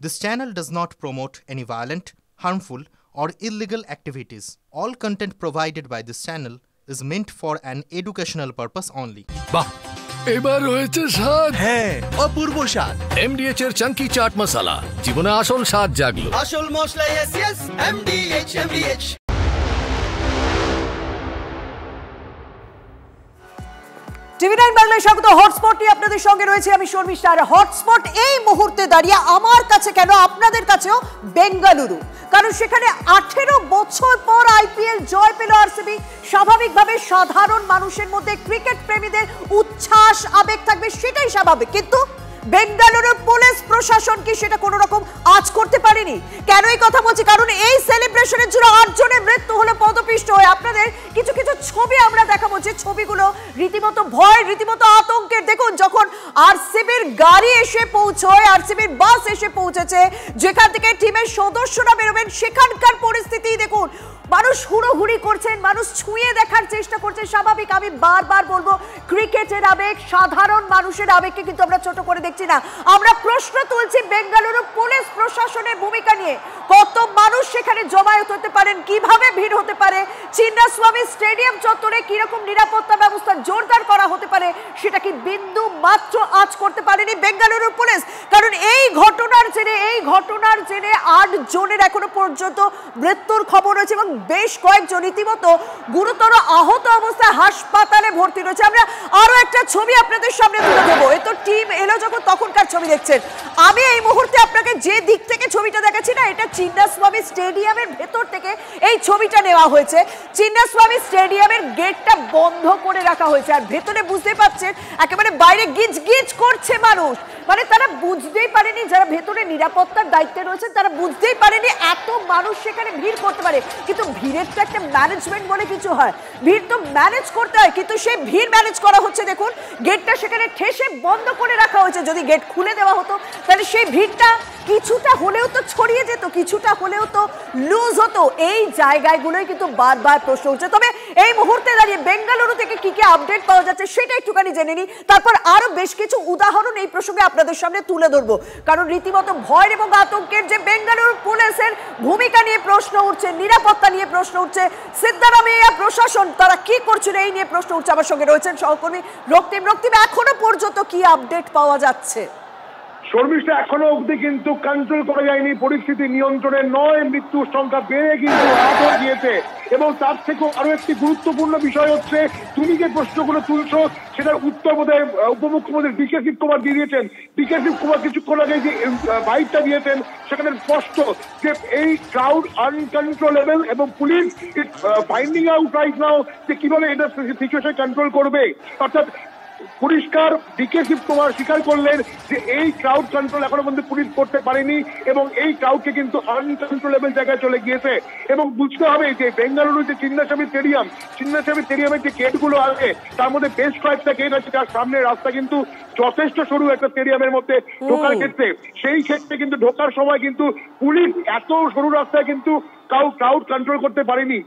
This channel does not promote any violent, harmful, or illegal activities. All content provided by this channel is meant for an educational purpose only. বাহ এবার হয়েছে স্বাদ। হ্যাঁ, অপূর্ব স্বাদ। এমডিএচ এর চাঙ্কি চাট মশলা জীবনে আসল স্বাদ জাগলো। আসল মশলা এসএস এমডিএচ। টিভি9 বাংলায় স্বাগত। হটস্পট নিয়ে আপনাদের সঙ্গে রয়েছে আমি শর্মিষ্ঠা। আর হটস্পট এই মুহূর্তে দাঁড়িয়ে আমার কাছে কেন আপনাদের কাছেও বেঙ্গালুরু, কারণ সেখানে 18 বছর পর আইপিএল জয় পেল আরসিবি। স্বাভাবিকভাবে সাধারণ মানুষের মধ্যে ক্রিকেট প্রেমীদের উচ্ছ্বাস আবেগ থাকবে, সেটাই স্বাভাবিক। কিন্তু বেঙ্গালুরুর পুলিশ প্রশাসন কি সেটা কোনো রকম আজ করতে পারেনি? কেন এই কথা বলছি? কারণ এই সেলিব্রেশনের জন্য 8 জনের মৃত্যু হলো পদপিষ্ট হয়ে। আপনাদের কিছু কিছু ছবি আমরা দেখাবো, যে ছবিগুলো রীতিমতো ভয়, রীতিমতো আতঙ্কের। দেখুন, যখন আরসিবির গাড়ি এসে পৌঁছয়, আরসিবির বাস এসে পৌঁছেছে, যেখান থেকে টিমের সদস্যরা বেরোবেন, সেখানকার পরিস্থিতি দেখুন। মানুষ হুড়োহুড়ি করছেন, মানুষ ছুঁয়ে দেখার চেষ্টা করছে। স্বাভাবিক, আমি বারবার বলবো, ক্রিকেটের আবেগ, সাধারণ মানুষের আবেগকে কিন্তু আমরা ছোট করে দেখছি না। আমরা প্রশ্ন তুলছি বেঙ্গালুরু পুলিশ প্রশাসনের ভূমিকা নিয়ে। কত মানুষ সেখানে জমায়েত হতে পারেন, কিভাবে ভিড় হতে পারে, চিন্নাস্বামী স্টেডিয়াম চত্বরে কিরকম নিরাপত্তা ব্যবস্থা জোরদার করা হতে পারে, সেটা কি বিন্দু মাত্র আজ করতে পারেনি বেঙ্গালুরু পুলিশ? কারণ এই ঘটনার জেনে 8 জনের এখনো পর্যন্ত মৃত্যুর খবর রয়েছে এবং বেশ কয়েকজন রীতিমতো গুরুতর আহত অবস্থায় হাসপাতালে ভর্তি রয়েছে। আমরা আরো একটা ছবি আপনাদের সামনে তুলে দেবো। এ তো টিম এলো যখন তখনকার ছবি দেখছেন। আমি এই মুহূর্তে আপনাকে যে দিক থেকে ছবিটা দেখাচ্ছি না, এটা চিন্নাস্বামী স্টেডিয়ামের ভেতর থেকে এই ছবিটা নেওয়া হয়েছে। চিন্নাস্বামী স্টেডিয়ামের গেটটা বন্ধ করে রাখা হয়েছে, আর ভেতরে বুঝতে পারছেন একেবারে বাইরে গিজ গিজ করছে মানুষ। মানে তারা বুঝতেই পারেনি, যারা ভেতরে নিরাপত্তার দায়িত্বে রয়েছে তারা বুঝতেই পারেনি এত মানুষ সেখানে ভিড় করতে পারে। কিন্তু ভিড়ের তো একটা ম্যানেজমেন্ট বলে কিছু হয়, ভিড় তো ম্যানেজ করতে হয়, কিন্তু সেই ভিড় ম্যানেজ করা হচ্ছে। দেখুন, গেটটা সেখানে ঠেসে বন্ধ করে রাখা হয়েছে। যদি গেট খুলে দেওয়া হতো তাহলে সেই ভিড়টা কিছুটা হলেও তো ছড়িয়ে যেত, কিছুটা হলেও তো লুজ হতো। এই জায়গাগুলোই কিন্তু বারবার প্রশ্ন উঠছে। তবে এই মুহূর্তে দাঁড়িয়ে বেঙ্গালুরু থেকে কি কি আপডেট পাওয়া যাচ্ছে সেটা একটুখানি জেনে নিই, তারপর আরো বেশ কিছু উদাহরণ এই প্রসঙ্গে আপনাদের সামনে তুলে ধরবো। কারণ রীতিমতো ভয় এবং আতঙ্কের যে বেঙ্গালুরু পুলিশের ভূমিকা নিয়ে প্রশ্ন উঠছে, নিরাপত্তা নিয়ে প্রশ্ন উঠছে, সিদ্ধারামাইয়া প্রশাসন তারা কি করছিল এই নিয়ে প্রশ্ন উঠছে। আমার সঙ্গে রয়েছেন সহকর্মী রক্তিম। এখনো পর্যন্ত কি আপডেট পাওয়া যাচ্ছে? শর্মিষ্ঠা, এখনো অবধি কিন্তু কন্ট্রোল করা যায়নি, পরিস্থিতি নিয়ন্ত্রণে নয়। মৃত্যুর সংখ্যা বেড়ে কিন্তু আহত গিয়েছে। এবং তার থেকেও আরো একটি গুরুত্বপূর্ণ বিষয় হচ্ছে, তুমি যে প্রশ্নগুলো তুলছো সেটার উত্তর বোধহয় উপমুখ্যমন্ত্রী ডিকে শিবকুমার দিয়ে দিয়েছেন। ডিকে শিবকুমার কিছুক্ষণ আগে যে বাইকটা দিয়েছেন সেখানে স্পষ্ট যে এই ক্রাউড আনকন্ট্রোলেবল এবং police finding out right now যে কিভাবে এটা সিচুয়েশন কন্ট্রোল করবে। অর্থাৎ পরিষ্কার ডিকে শিবকুমার স্বীকার করলেন যে এই ক্রাউড কন্ট্রোল এখনো পর্যন্ত পুলিশ করতে পারেনি এবং এই ক্রাউডকে কিন্তু আনকন্ট্রোলেবল জায়গায় চলে গিয়েছে। এবং বুঝতে হবে যে বেঙ্গালুরু যে চিন্নাস্বামী স্টেডিয়ামের যে গেটগুলো আছে তার মধ্যে বেশ কয়েকটা গেট আছে, যার সামনে রাস্তা কিন্তু যথেষ্ট সরু একটা স্টেডিয়ামের মধ্যে ঢোকার ক্ষেত্রে। সেই ক্ষেত্রে কিন্তু ঢোকার সময় কিন্তু পুলিশ এত সরু রাস্তায় কিন্তু ক্রাউড কন্ট্রোল করতে পারেনি।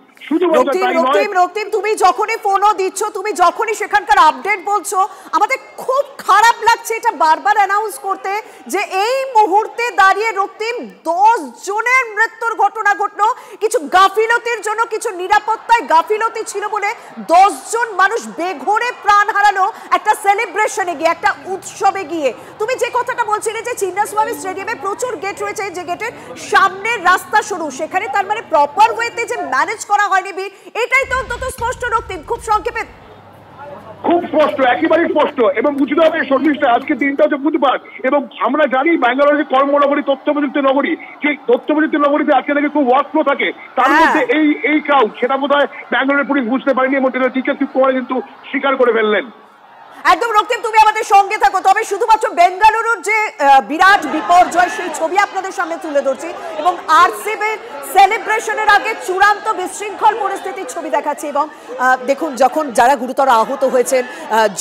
রক্তিম, তুমি যখনই ফোনও দিচ্ছ, তুমি যখনই সেখানকার আপডেট বলছো, আমাদের খুব খারাপ লাগছে এটা বারবার অ্যানাউন্স করতে যে এই মুহূর্তে দাঁড়িয়ে রক্তিম 10 জনের মৃত্যুর ঘটনা ঘটলো। কিছু গাফিলতির জন্য, কিছু নিরাপত্তায় গাফিলতি ছিল বলে 10 জন মানুষ বেঘোরে প্রাণ হারালো একটা সেলিব্রেশনে গিয়ে, একটা উৎসবে গিয়ে। তুমি যে কথাটা বলছিলে যে চিন্নাস্বামী স্টেডিয়ামে প্রচুর গেট রয়েছে, যে গেটের সামনের রাস্তা সরু, সেখানে তার মানে প্রপার ওয়েতে যে ম্যানেজ করা হয়নি ভিড়, এটাই তো অন্তত স্পষ্ট। রক্তিম, খুব সংক্ষেপে। খুব স্পষ্ট, একেবারেই স্পষ্ট। এবং বুঝতে হবে শর্মিষ্ঠা, আজকে দিনটা হচ্ছে বুধবার এবং আমরা জানি ব্যাঙ্গালোর যে কর্মনগরী, তথ্য প্রযুক্তি নগরী, সেই তথ্য প্রযুক্তি নগরীতে আজকে নাকি খুব ওয়ার্ক ফ্লো থাকে। তার মধ্যে এই ক্রাউড, সেটা বোধ হয় ব্যাঙ্গালোরের পুলিশ বুঝতে পারেনি এবং ডিকে শিবকুমার কিন্তু স্বীকার করে ফেললেন। একদম রক্তিম, তুমি আমাদের সঙ্গে থাকো। তবে শুধুমাত্র বেঙ্গালুরুর যে বিরাট বিপর্যয় সেই ছবি আপনাদের সামনে তুলে ধরছি এবং আরসিবির সেলিব্রেশনের আগে চূড়ান্ত বিশৃঙ্খল পরিস্থিতির ছবি দেখাচ্ছি। এবং দেখুন, যখন যারা গুরুতর আহত হয়েছেন,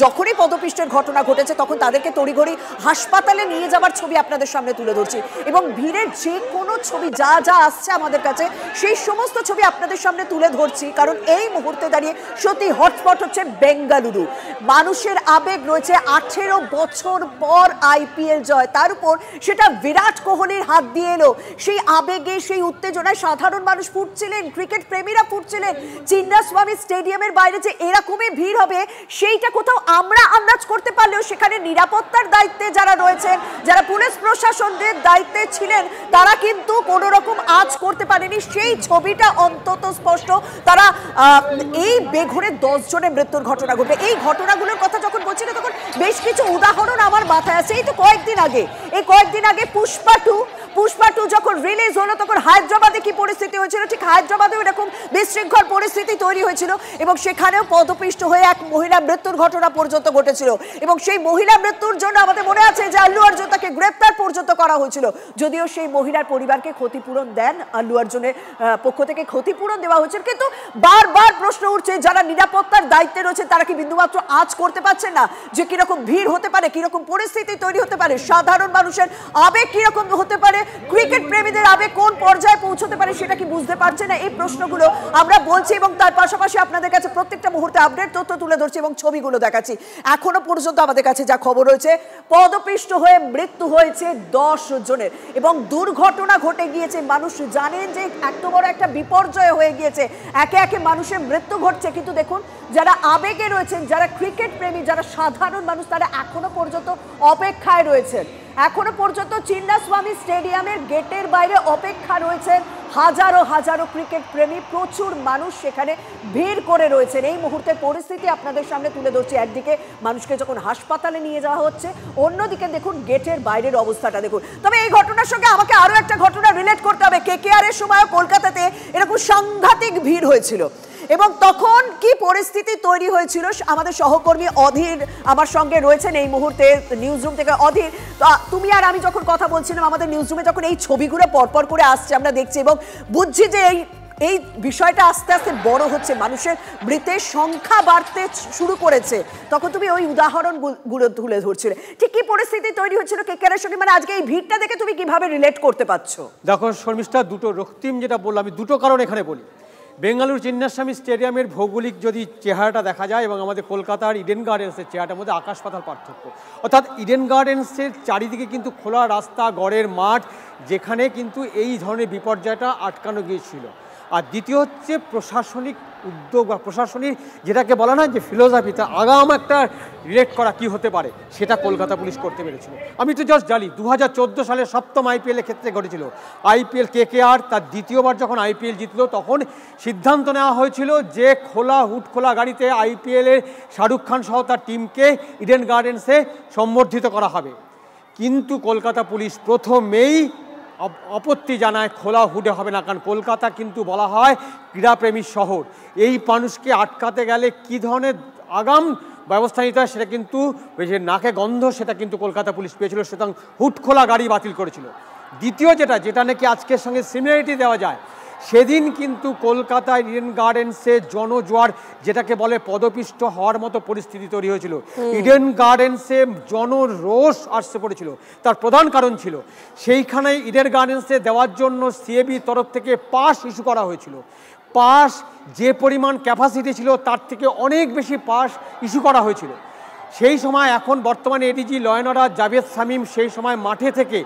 যখনই পদপিষ্টের ঘটনা ঘটেছে তখন তাদেরকে তড়িঘড়ি হাসপাতালে নিয়ে যাওয়ার ছবি আপনাদের সামনে তুলে ধরছি। এবং ভিড়ের যে কোনো ছবি যা যা আসছে আমাদের কাছে, সেই সমস্ত ছবি আপনাদের সামনে তুলে ধরছি। কারণ এই মুহূর্তে দাঁড়িয়ে সত্যি হটস্পট হচ্ছে বেঙ্গালুরু। মানুষের আবেগ রয়েছে, 18 বছর পর আইপিএল জয়, তার উপর সেটা বিরাট কোহলির হাত দিয়ে এলো। সেই আবেগে, সেই উত্তেজনায় সাধারণ মানুষ ফুটছিলেন, ক্রিকেট প্রেমীরা ফুটছিলেন। চিন্নাস্বামী স্টেডিয়ামের বাইরে যে এরকমই ভিড় হবে সেইটা কোথাও আমরা আন্দাজ করতে পারলেও সেখানে নিরাপত্তার দায়িত্বে যারা রয়েছেন, যারা পুলিশ প্রশাসনের দায়িত্বে ছিলেন, তারা কিন্তু কোনো রকম আজ করতে পারেনি। সেই ছবিটা অন্তত স্পষ্ট। তারা এই বেঘরে 10 জনের মৃত্যুর ঘটনা ঘটবে। এই ঘটনাগুলোর কথা যখন বলছিল তখন বেশ কিছু উদাহরণ আমার মাথায় আছে। এই তো কয়েকদিন আগে পুষ্পা 2 যখন রিলিজ হলো তখন হায়দ্রাবাদে কি পরিস্থিতি হয়েছিল, ঠিক হায়দ্রাবাদেও এরকম বিশৃঙ্খল পরিস্থিতি তৈরি হয়েছিল এবং সেখানেও পদপিষ্ট হয়ে এক মহিলার মৃত্যুর ঘটনা পর্যন্ত ঘটেছিল। এবং সেই মহিলা মৃত্যুর জন্য আমাদের মনে আছে যে আল্লু অর্জুন তাকে গ্রেপ্তার পর্যন্ত করা হয়েছিল। যদিও সেই মহিলার পরিবারকে ক্ষতিপূরণ দেন আল্লু অর্জুনের পক্ষ থেকে, ক্ষতিপূরণ দেওয়া হয়েছিল। কিন্তু বারবার প্রশ্ন উঠছে যারা নিরাপত্তার দায়িত্বে রয়েছে তারা কি বিন্দুমাত্র আজ করতে পারছেন না যে কিরকম ভিড় হতে পারে, কিরকম পরিস্থিতি তৈরি হতে পারে, সাধারণ মানুষের আবেগ কিরকম হতে পারে, ক্রিকেট প্রেমীদের আবেগ কোন পর্যায়ে পৌঁছতে পারে সেটা কি বুঝতে পারছে না? এই প্রশ্নগুলো আমরা বলছি এবং তার পাশাপাশি আপনাদের কাছে প্রত্যেকটা মুহূর্তে আপডেট তথ্য তুলে ধরছি এবং ছবিগুলো দেখাচ্ছি। এখনো পর্যন্ত আমাদের কাছে যা খবর রয়েছে, পদপিষ্ট হয়ে মৃত্যু হয়েছে 10 জনের এবং দুর্ঘটনা ঘটে গিয়েছে। মানুষ জানেন যে এত বড় একটা বিপর্যয় হয়ে গিয়েছে, একে একে মানুষের মৃত্যু ঘটছে। কিন্তু দেখুন, যারা আবেগে রয়েছেন, যারা ক্রিকেট প্রেমী, যারা সাধারণ মানুষ, তারা এখনো পর্যন্ত অপেক্ষায় রয়েছেন। এখনো পর্যন্ত চিন্নাস্বামী স্টেডিয়ামের গেটের বাইরে অপেক্ষা রয়েছেন হাজারো হাজারো ক্রিকেট প্রেমী, প্রচুর মানুষ সেখানে ভিড় করে রয়েছেন। এই মুহূর্তের পরিস্থিতি আপনাদের সামনে তুলে ধরছি। একদিকে মানুষকে যখন হাসপাতালে নিয়ে যাওয়া হচ্ছে, অন্যদিকে দেখুন গেটের বাইরের অবস্থাটা দেখুন। তবে এই ঘটনার সঙ্গে আমাকে আরো একটা ঘটনা রিলেট করতে হবে। কেকেআর এর সময় কলকাতাতে এরকম সাংঘাতিক ভিড় হয়েছিল এবং তখন কি পরিস্থিতি তৈরি হয়েছিল আমাদের সহকর্মী অধীর আমার সঙ্গে রয়েছেন এই মুহূর্তে নিউজ রুম থেকে। অধীর, তুমি আর আমি যখন কথা বলছিলাম আমাদের নিউজ রুমে যখন এই ছবিগুলো পরপর করে আসছে আমরা দেখছি এবং বুঝছি যে এই বিষয়টা আস্তে আস্তে বড় হচ্ছে, মানুষের মৃতের সংখ্যা বাড়তে শুরু করেছে, তখন তুমি ওই উদাহরণগুলো তুলে ধরছিলে। ঠিক কি পরিস্থিতি তৈরি হচ্ছিল কেকেআরের সঙ্গে, মানে আজকে এই ভিড়টা দেখে তুমি কিভাবে রিলেট করতে পারছো? দেখো শর্মিষ্ঠা, দুটো রক্তিম যেটা বললাম, আমি দুটো কারণ এখানে বলি। বেঙ্গালুরু চিন্নাস্বামী স্টেডিয়ামের ভৌগোলিক যদি চেহারাটা দেখা যায় এবং আমাদের কলকাতার ইডেন গার্ডেন্সের চেহারাটার মধ্যে আকাশ পাতাল পার্থক্য। অর্থাৎ ইডেন গার্ডেন্সের চারিদিকে কিন্তু খোলা রাস্তা, গড়ের মাঠ, যেখানে কিন্তু এই ধরনের বিপর্যয়টা আটকানো গিয়েছিল। আর দ্বিতীয় হচ্ছে প্রশাসনিক উদ্যোগ বা প্রশাসনিক যেটাকে বলা না যে ফিলোসফি, তা আগাম একটা রিলেট করা কি হতে পারে সেটা কলকাতা পুলিশ করতে পেরেছিল। আমি তো জাস্ট জানি 2014 সালে 7ম আইপিএলের ক্ষেত্রে ঘটেছিল। আইপিএল কেকেআর তার দ্বিতীয়বার যখন আইপিএল জিতলো তখন সিদ্ধান্ত নেওয়া হয়েছিল যে হুট খোলা গাড়িতে আইপিএলের শাহরুখ খান সহ তার টিমকে ইডেন গার্ডেন্সে সম্বর্ধিত করা হবে। কিন্তু কলকাতা পুলিশ প্রথমেই আপত্তি জানায় খোলা হুডে হবে না, কারণ কলকাতা কিন্তু বলা হয় ক্রীড়াপ্রেমী শহর। এই মানুষকে আটকাতে গেলে কী ধরনের আগাম ব্যবস্থা নিতে হয় সেটা কিন্তু যে নাকে গন্ধ সেটা কিন্তু কলকাতা পুলিশ পেয়েছিল, সুতরাং হুট খোলা গাড়ি বাতিল করেছিল। দ্বিতীয় যেটা নাকি আজকের সঙ্গে সিমিলারিটি দেওয়া যায়, সেদিন কিন্তু কলকাতায় ইডেন গার্ডেন্সে জনজোয়ার, যেটাকে বলে পদপিষ্ট হওয়ার মতো পরিস্থিতি তৈরি হয়েছিল। ইডেন গার্ডেন্সে জনরোষ আসতে পড়েছিল। তার প্রধান কারণ ছিল সেইখানে ইডেন গার্ডেন্সে দেওয়ার জন্য সিএবি তরফ থেকে পাস ইস্যু করা হয়েছিল। পাস যে পরিমাণ ক্যাপাসিটি ছিল তার থেকে অনেক বেশি পাস ইস্যু করা হয়েছিল। সেই সময় এখন বর্তমানে ADG law and order Javed Shamim সেই সময় মাঠে থেকে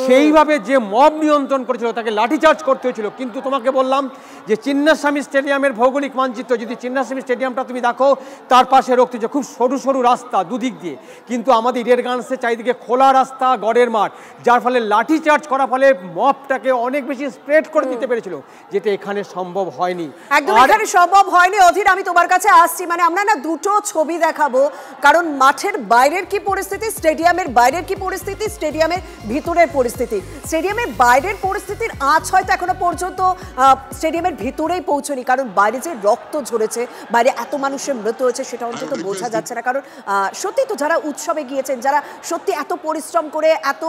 সেইভাবে যে মব নিয়ন্ত্রণ করেছিল তাকে লাঠিচার্জ করতে হয়েছিল। কিন্তু তোমাকে বললাম যে চিন্নাস্বামী স্টেডিয়ামের ভৌগোলিক মানচিত্র, যদি চিন্নাস্বামী স্টেডিয়ামটা তুমি দেখো, তার পাশে রক্ত খুব সরু সরু রাস্তা দুদিক দিয়ে, কিন্তু আমাদের ইডেন গার্ডেন্সের চারিদিকে খোলা রাস্তা, গড়ের মাঠ, যার ফলে লাঠিচার্জ করার ফলে মবটাকে অনেক বেশি স্প্রেড করে দিতে পেরেছিল, যেটা এখানে সম্ভব হয়নি। একদম এখানে সম্ভব হয়নি। অধীর, আমি তোমার কাছে আসছি, মানে আমরা না দুটো ছবি দেখাবো, কারণ মাঠের বাইরের কি পরিস্থিতি, স্টেডিয়ামের বাইরের কি পরিস্থিতি, স্টেডিয়ামের ভিতরের পরিস্থিতি। স্টেডিয়ামের বাইরের পরিস্থিতির আঁচ হয়তো এখনো পর্যন্ত স্টেডিয়ামের ভিতরেই পৌঁছনি, কারণ বাইরে যে রক্ত ঝরেছে, বাইরে এত মানুষের মৃত্যু হয়েছে সেটা অন্তত বোঝা যাচ্ছে না। কারণ সত্যি তো যারা উৎসবে গিয়েছেন, যারা সত্যি এত পরিশ্রম করে এত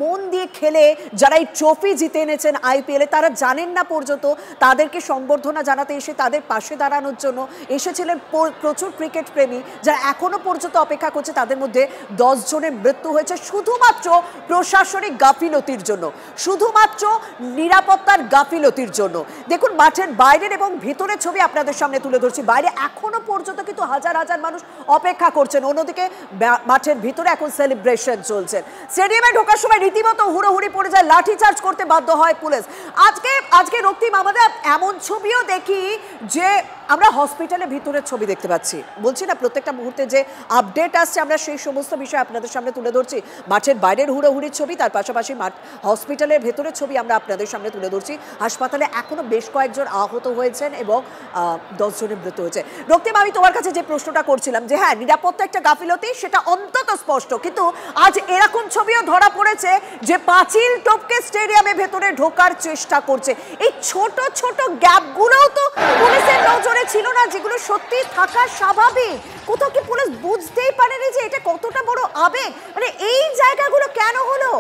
মন দিয়ে খেলে যারা এই ট্রফি জিতে এনেছেন আইপিএলে, তারা জানেন না পর্যন্ত তাদেরকে সংবর্ধনা জানাতে এসে তাদের পাশে দাঁড়ানোর জন্য এসেছিলেন প্রচুর ক্রিকেট প্রেমী, যারা এখনো পর্যন্ত অপেক্ষা করছে, তাদের মধ্যে 10 জনের মৃত্যু হয়েছে শুধুমাত্র প্রশাসনিক গাফিলতির জন্য, শুধুমাত্র নিরাপত্তার গাফিলতির জন্য। দেখুন মাঠের বাইরের এবং ভিতরের ছবি আপনাদের সামনে তুলে ধরছি। বাইরে এখনো পর্যন্ত কিন্তু হাজার হাজার মানুষ অপেক্ষা করছেন, অন্যদিকে মাঠের ভিতরে এখন সেলিব্রেশন চলছে। স্টেডিয়ামে ঢোকার সময় রীতিমতো হুড়োহুড়ি পড়ে যায়, লাঠিচার্জ করতে বাধ্য হয় পুলিশ। আজকে রক্তিম আমাদের এমন ছবিও দেখি যে আমরা হসপিটালের ভিতরের ছবি দেখতে পাচ্ছি। বলছি না প্রত্যেকটা মুহূর্তে যে আপডেট আসছে আমরা সেই সমস্ত বিষয় আপনাদের সামনে তুলে ধরছি। মাঠের বাইরের হুড়োহুড়ির ছবি, তার পাশাপাশি হসপিটালের ভেতরের ছবি আমরা আপনাদের সামনে তুলে ধরছি। হাসপাতালে এখনো বেশ কয়েকজন আহত হয়েছেন এবং 10 জনের মৃত্যু হয়েছে। রক্তিম, আমি তোমার কাছে যে প্রশ্নটা করছিলাম যে হ্যাঁ নিরাপত্তা একটা গাফিলতি, সেটা অন্তত স্পষ্ট, কিন্তু আজ এরকম ছবিও ধরা পড়েছে যে পাঁচিল টপকে স্টেডিয়ামে ভেতরে ঢোকার চেষ্টা করছে। এই ছোট ছোট গ্যাপগুলোও তো পুলিশের নজরে ছিল না, যেগুলো সত্যি থাকা স্বাভাবিক। কোথাও কি পুলিশ বুঝতেই পারেনি যে এটা কতটা বড় আবেগ? মানে এই জায়গাগুলো কেন হলো?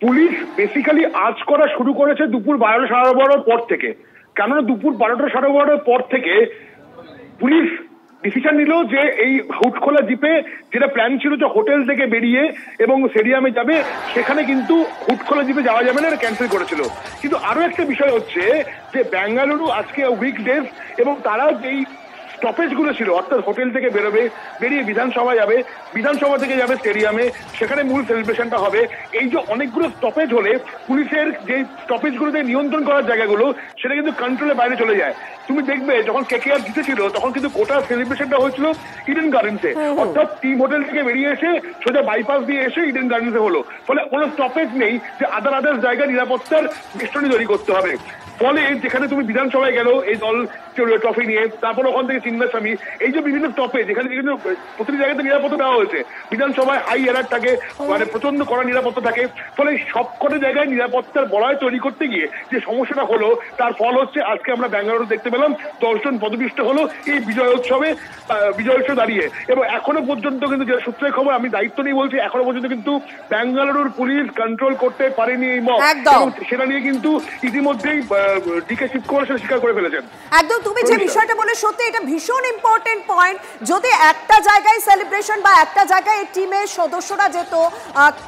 পুলিশ বেসিক্যালি আজ করা শুরু করেছে দুপুর 12টা সাড়ে 12টার পর থেকে। কেননা দুপুর 12টা সাড়ে 12টার পর থেকে পুলিশ ডিসিশন নিল যে এই হুটখোলা জিপে যেটা প্ল্যান ছিল যে হোটেল থেকে বেরিয়ে এবং স্টেডিয়ামে যাবে, সেখানে কিন্তু হুটখোলা জিপে যাওয়া যাবে না, এটা ক্যান্সেল করেছিল। কিন্তু আরো একটা বিষয় হচ্ছে যে বেঙ্গালুরু আজকে উইকডেজ এবং তারা যেই স্টপেজ গুলো ছিল, অর্থাৎ হোটেল থেকে বেরোবে, বেরিয়ে বিধানসভা যাবে, বিধানসভা থেকে যাবে স্টেডিয়ামে, সেখানে মূল সেলিব্রেশনটা হবে। এই যে অনেকগুলো স্টপেজ হলে পুলিশের যে স্টপেজ গুলোতে নিয়ন্ত্রণ করার জায়গাগুলো সেটা কিন্তু কন্ট্রোলের বাইরে চলে যায়। তুমি দেখবে যখন কেকেআর জিতেছিল তখন কিন্তু গোটা সেলিব্রেশনটা হয়েছিল ইডেন গার্ডেন্সে, অর্থাৎ টিম হোটেল থেকে বেরিয়ে এসে সোজা বাইপাস দিয়ে এসে ইডেন গার্ডেন্সে হলো। ফলে কোনো স্টপেজ নেই যে আদার্স জায়গায় নিরাপত্তার বেষ্টনী তৈরি করতে হবে। ফলে যেখানে তুমি বিধানসভায় গেল এই দল ট্রফি নিয়ে, তারপর ওখান থেকে চিন্নাস্বামী, এই যে বিভিন্ন স্টপেজ এখানে কিন্তু প্রতিটি জায়গাতে নিরাপত্তা দেওয়া হয়েছে। বিধানসভায় হাই অ্যালার্ট থাকে, মানে প্রচন্ড কড়া নিরাপত্তা থাকে। ফলে সবকটা জায়গায় নিরাপত্তার বলয় তৈরি করতে গিয়ে যে সমস্যাটা হলো, তার ফল হচ্ছে আজকে আমরা ব্যাঙ্গালুরু দেখতে পেলাম 10 জন পদপিষ্ট হলো এই বিজয় উৎসবে দাঁড়িয়ে। এবং এখনো পর্যন্ত কিন্তু যে সূত্রের খবর, আমি দায়িত্ব নিয়ে বলছি, এখনো পর্যন্ত কিন্তু ব্যাঙ্গালুরুর পুলিশ কন্ট্রোল করতে পারেনি এই মব, এবং সেটা নিয়ে কিন্তু ইতিমধ্যেই ডিকে শিবকুমার সেটা স্বীকার করে ফেলেছেন। একদম, তুমি যে বিষয়টা বলে সত্যি এটা ভীষণ ইম্পর্টেন্ট পয়েন্ট। যদি একটা জায়গায় সেলিব্রেশন বা একটা জায়গায় এই টিমের সদস্যরা যেত,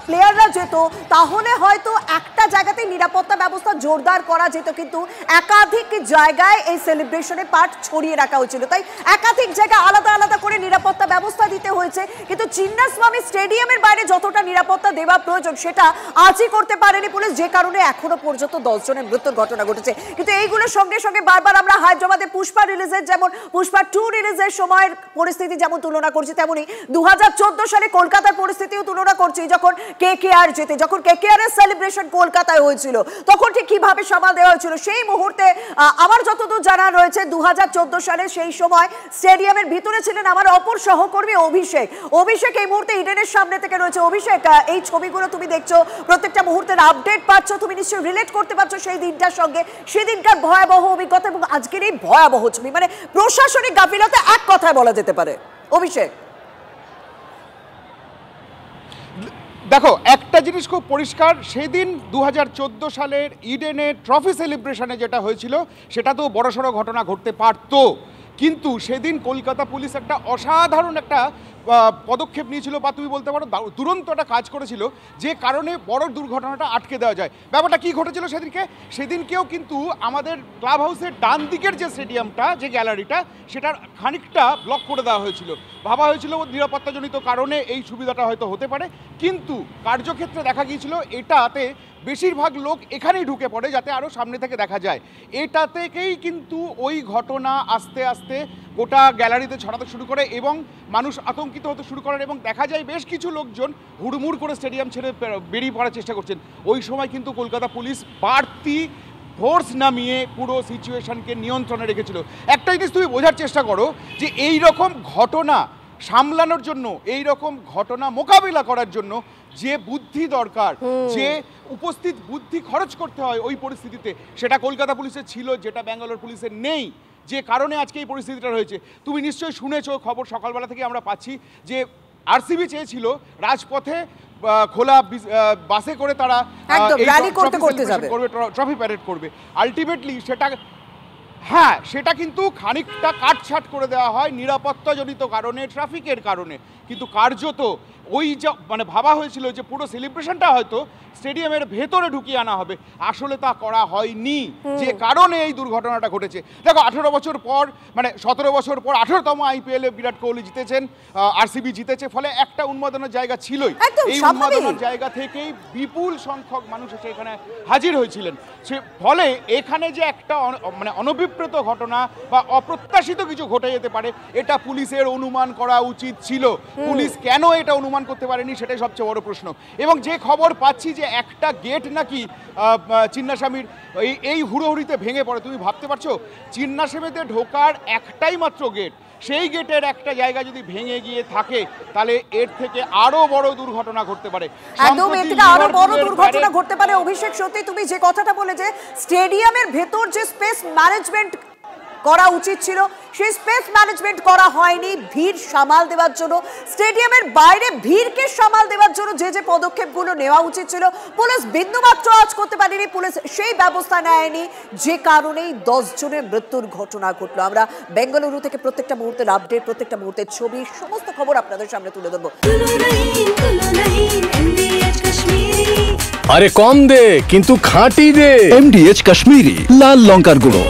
প্লেয়াররা যেত, তাহলে হয়তো একটা জায়গাতে নিরাপত্তা ব্যবস্থা জোরদার করা যেত, কিন্তু একাধিক জায়গায় এই সেলিব্রেশনে পার্ট ছড়িয়ে রাখা হয়েছিল, তাই একাধিক জায়গায় আলাদা আলাদা করে নিরাপত্তা ব্যবস্থা দিতে হয়েছে। কিন্তু চিন্নাস্বামী স্টেডিয়ামের বাইরে যতটা নিরাপত্তা দেওয়া প্রয়োজন সেটা আজই করতে পারেনি পুলিশ, যে কারণে এখনো পর্যন্ত 10 জনের মৃত্যুর ঘটনা ঘটেছে। কিন্তু এইগুলোর সঙ্গে সঙ্গে বারবার আমরা হায়দ্রাবাদে পুষ্পা রিলিজের, যেমন পুষ্পা 2 রিলিজের সময়ের পরিস্থিতি যেমন তুলনা করছি, তেমনি 2014 সালে কলকাতার পরিস্থিতিও তুলনা করছি, যখন কেকেআর জেতে, যখন কেকেআর এর সেলিব্রেশন কলকাতায় হয়েছিল তখন ঠিক কিভাবে সামাল দেওয়া হয়েছিল। সেই মুহূর্তে আমার যতদূর জানা রয়েছে 2014 সালে সেই সময় স্টেডিয়ামের ভিতরে ছিলেন আমার অপর সহকর্মী অভিষেক। এই মুহূর্তে ইডেনের সামনে থেকে রয়েছে। অভিষেক, এই ছবিগুলো তুমি দেখছো, প্রত্যেকটা মুহূর্তের আপডেট পাচ্ছ, তুমি নিশ্চয়ই রিলেট করতে পারছো সেই দিনটার সঙ্গে, সেদিনকার ভয়াবহ অভিজ্ঞতা এবং আজকের এই ভয়াবহ ছবি, মানে প্রশাসনিক গাফিলতি এক কথায় বলা যেতে পারে। অভিষেক, দেখো একটা জিনিস খুব পরিষ্কার, সেদিন 2014 সালের ইডেনের ট্রফি সেলিব্রেশনে যেটা হয়েছিল সেটা তো বড়সড় ঘটনা ঘটতে পারতো, কিন্তু সেদিন কলকাতা পুলিশ একটা অসাধারণ একটা পদক্ষেপ নিয়েছিল, বা তুমি বলতে পারো দুরন্ত একটা কাজ করেছিল, যে কারণে বড় দুর্ঘটনাটা আটকে দেওয়া যায়। ব্যাপারটা কি ঘটেছিল সেদিনকেও কিন্তু আমাদের ক্লাব হাউসের ডান দিকের যে স্টেডিয়ামটা, যে গ্যালারিটা, সেটার খানিকটা ব্লক করে দেওয়া হয়েছিল। ভাবা হয়েছিল নিরাপত্তাজনিত কারণে এই সুবিধাটা হয়তো হতে পারে, কিন্তু কার্যক্ষেত্রে দেখা গিয়েছিল এটাতে বেশিরভাগ লোক এখানেই ঢুকে পড়ে যাতে আরও সামনে থেকে দেখা যায়। এটা থেকেই কিন্তু ওই ঘটনা আস্তে আস্তে গোটা গ্যালারিতে ছড়াতে শুরু করে এবং মানুষ আতঙ্কিত হতে শুরু করেন, এবং দেখা যায় বেশ কিছু লোকজন হুড়মুড় করে স্টেডিয়াম ছেড়ে বেরিয়ে পড়ার চেষ্টা করছেন। ওই সময় কিন্তু কলকাতা পুলিশ বাড়তি ফোর্স নামিয়ে পুরো সিচুয়েশনকে নিয়ন্ত্রণে রেখেছিল। একটা জিনিস তুমি বোঝার চেষ্টা করো যে এই রকম ঘটনা সামলানোর জন্য, এই রকম ঘটনা মোকাবিলা করার জন্য যে বুদ্ধি দরকার, যে উপস্থিত বুদ্ধি খরচ করতে হয় ওই পরিস্থিতিতে, সেটা কলকাতা পুলিশের ছিল, যেটা ব্যাঙ্গালোর পুলিশের নেই, যে কারণে আজকে এই পরিস্থিতিটা রয়েছে। তুমি নিশ্চয়ই শুনেছো, খবর সকালবেলা থেকে আমরা পাচ্ছি যে আরসিবি চেয়েছিল রাজপথে খোলা বাসে করে তারা র্যালি করতে যাবে, ট্রফি প্যারেড করবে। আলটিমেটলি সেটা হ্যাঁ, সেটা কিন্তু খানিকটা কাটছাট করে দেওয়া হয় নিরাপত্তাজনিত কারণে, ট্রাফিকের কারণে, কিন্তু কার্যত ওই যা মানে ভাবা হয়েছিল যে পুরো সেলিব্রেশনটা হয়তো স্টেডিয়ামের ভেতরে ঢুকিয়ে আনা হবে, আসলে তা করা হয়নি, যে কারণে এই দুর্ঘটনাটা ঘটেছে। দেখো 18 বছর পর, মানে 17 বছর পর 18তম IPL-এ বিরাট কোহলি জিতেছেন, RCB জিতেছে, ফলে একটা উন্মাদনার জায়গা ছিলই। এই উন্মাদনার জায়গা থেকেই বিপুল সংখ্যক মানুষ এসে এখানে হাজির হয়েছিলেন। সে ফলে এখানে যে একটা মানে অনভিপ্রেত ঘটনা বা অপ্রত্যাশিত কিছু ঘটে যেতে পারে, এটা পুলিশের অনুমান করা উচিত ছিল। পুলিশ কেন এটা অনুমান করতে পারেনি, সেটাই সবচেয়ে বড় প্রশ্ন। এবং যে খবর পাচ্ছি যে একটা গেট নাকি চিন্নাস্বামীর এই হুড়োহুড়িতে ভেঙে পড়ে, তুমি ভাবতে পারছো চিন্নাস্বামীতে ঢোকার একটাই মাত্র গেট, সেই গেটের একটা জায়গা যদি ভেঙে গিয়ে থাকে তাহলে এর থেকে আরো বড় দুর্ঘটনা ঘটতে পারে। একদম এর থেকে আরো বড় দুর্ঘটনা ঘটতে পারে। অভিষেক, সত্যি তুমি যে কথাটা বলে যে স্টেডিয়ামের ভেতর যে স্পেস ম্যানেজমেন্ট করা উচিত ছিল, সেই স্পেস ম্যানেজমেন্ট করা হয়নি ভিড় সামাল দেওয়ার জন্য। স্টেডিয়ামের বাইরে ভিড়কে সামাল দেওয়ার জন্য যে যে পদক্ষেপগুলো নেওয়া উচিত ছিল, পুলিশ বিন্দুমাত্র আজ করতে পারেনি, পুলিশ সেই ব্যবস্থা নেয়নি, যে কারণেই 10 জনের মৃত্যুর ঘটনা ঘটলো। আমরা বেঙ্গালুরু থেকে প্রত্যেকটা মুহূর্তের আপডেট, প্রত্যেকটা মুহূর্তের ছবি, সমস্ত খবর আপনাদের সামনে তুলে ধরবো। আরে কম দে কিন্তু খাঁটি দে। MDH কাশ্মীরি লাল লঙ্কার গুঁড়ো।